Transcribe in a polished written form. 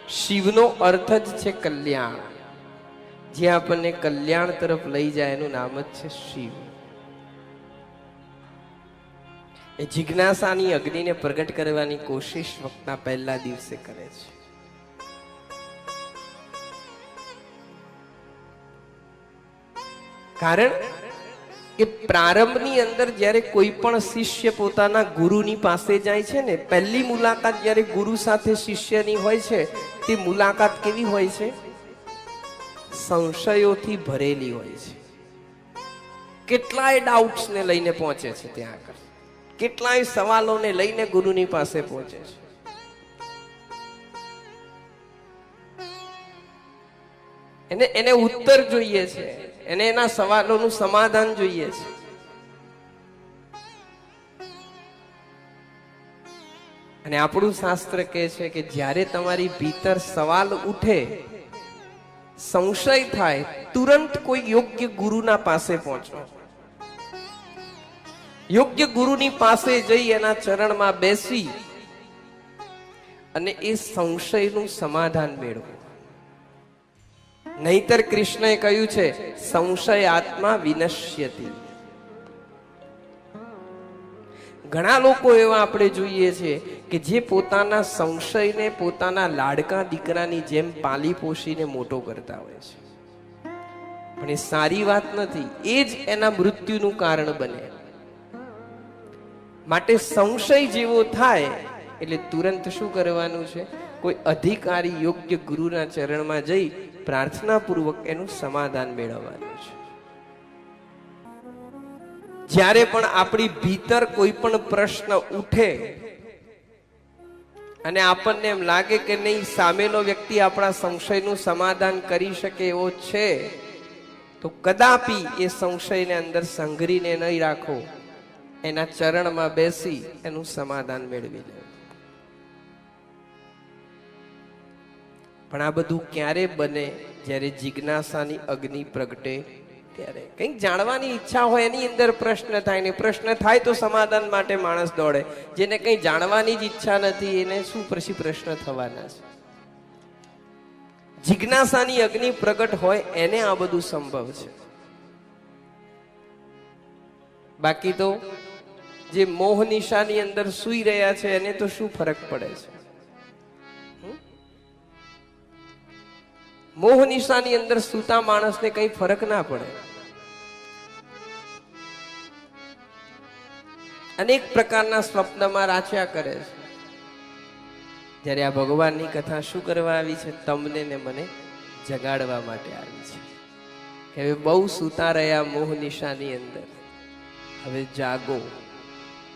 શિવનો અર્થ જ છે કલ્યાણ. જે આપણને કલ્યાણ તરફ લઈ જાય એનું નામ જ છે શિવ. એ જિજ્ઞાસાની અગ્નિને પ્રગટ કરવાની કોશિશ વક્તા પહેલા દિવસે કરે છે. કારણ કે પ્રારંભની અંદર જ્યારે કોઈ પણ શિષ્ય પોતાના ગુરુની પાસે જાય છે ને, પહેલી મુલાકાત જ્યારે ગુરુ સાથે શિષ્યની હોય છે, તે મુલાકાત કેવી હોય છે? સંશયોથી ભરેલી હોય છે. કેટલાય ડાઉટ્સ ને લઈને પહોંચે છે ત્યાં આગળ, કેટલાય સવાલોને લઈને ગુરુની પાસે પહોંચે છે. એને ઉત્તર જોઈએ છે, એને એના સવાલોનું સમાધાન જોઈએ છે. અને આપણું શાસ્ત્ર કહે છે કે જ્યારે તમારી ભીતર સવાલ ઉઠે, સંશય થાય, તુરંત કોઈ યોગ્ય ગુરુના પાસે પહોંચો. યોગ્ય ગુરુની પાસે જઈ એના ચરણમાં બેસી અને એ સંશયનું સમાધાન મેળવો. નહીતર કૃષ્ણએ કહ્યું છે, સંશય આત્મા વિનશ્યતિ. ઘણા લોકો એવા આપણે જોઈએ છીએ કે જે પોતાના સંશયને પોતાના લાડકા દીકરાની જેમ પાલી પોષીને મોટો કરતા હોય છે, પણ એ સારી વાત નથી. એ જ એના મૃત્યુનું કારણ બને. માટે સંશય જેવો થાય એટલે તુરંત શું કરવાનું છે? કોઈ અધિકારી યોગ્ય ગુરુના ચરણમાં જઈ પ્રાર્થના પૂર્વક એનું સમાધાન મેળવવાનું છે. જ્યારે પણ આપણી ભીતર કોઈ પણ પ્રશ્ન ઉઠે અને આપણને એમ લાગે કે નહીં, સામેનો વ્યક્તિ આપણા સંશયનું સમાધાન કરી શકે એવો છે, તો કદાપી એ સંશયને અંદર સંઘરીને નહીં રાખો, એના ચરણમાં બેસી એનું સમાધાન મેળવી લે. પણ આ બધું ક્યારે બને? જ્યારે જિજ્ઞાસાની અગ્નિ પ્રગટે ત્યારે. કંઈક જાણવાની ઈચ્છા હોય, એની અંદર પ્રશ્ન થાય ને, પ્રશ્ન થાય તો સમાધાન માટે માણસ દોડે. જેને કંઈ જાણવાની જ ઈચ્છા નથી, એને શું પછી પ્રશ્ન થવાના છે? જિજ્ઞાસાની અગ્નિ પ્રગટ હોય એને આ બધું સંભવ છે. બાકી તો જે મોહ નિશાની અંદર સૂઈ રહ્યા છે એને તો શું ફરક પડે છે? મોહ નિશાની અંદર સૂતા માણસને કઈ ફરક ના પડે. અનેક પ્રકારના સ્વપ્નમાં રાચ્યા કરે છે. જ્યારે આ ભગવાનની કથા શું કરવા આવી છે? તમને ને મને જગાડવા માટે આવી છે કે હવે બહુ સૂતા રહ્યા મોહ નિશાની અંદર, હવે જાગો.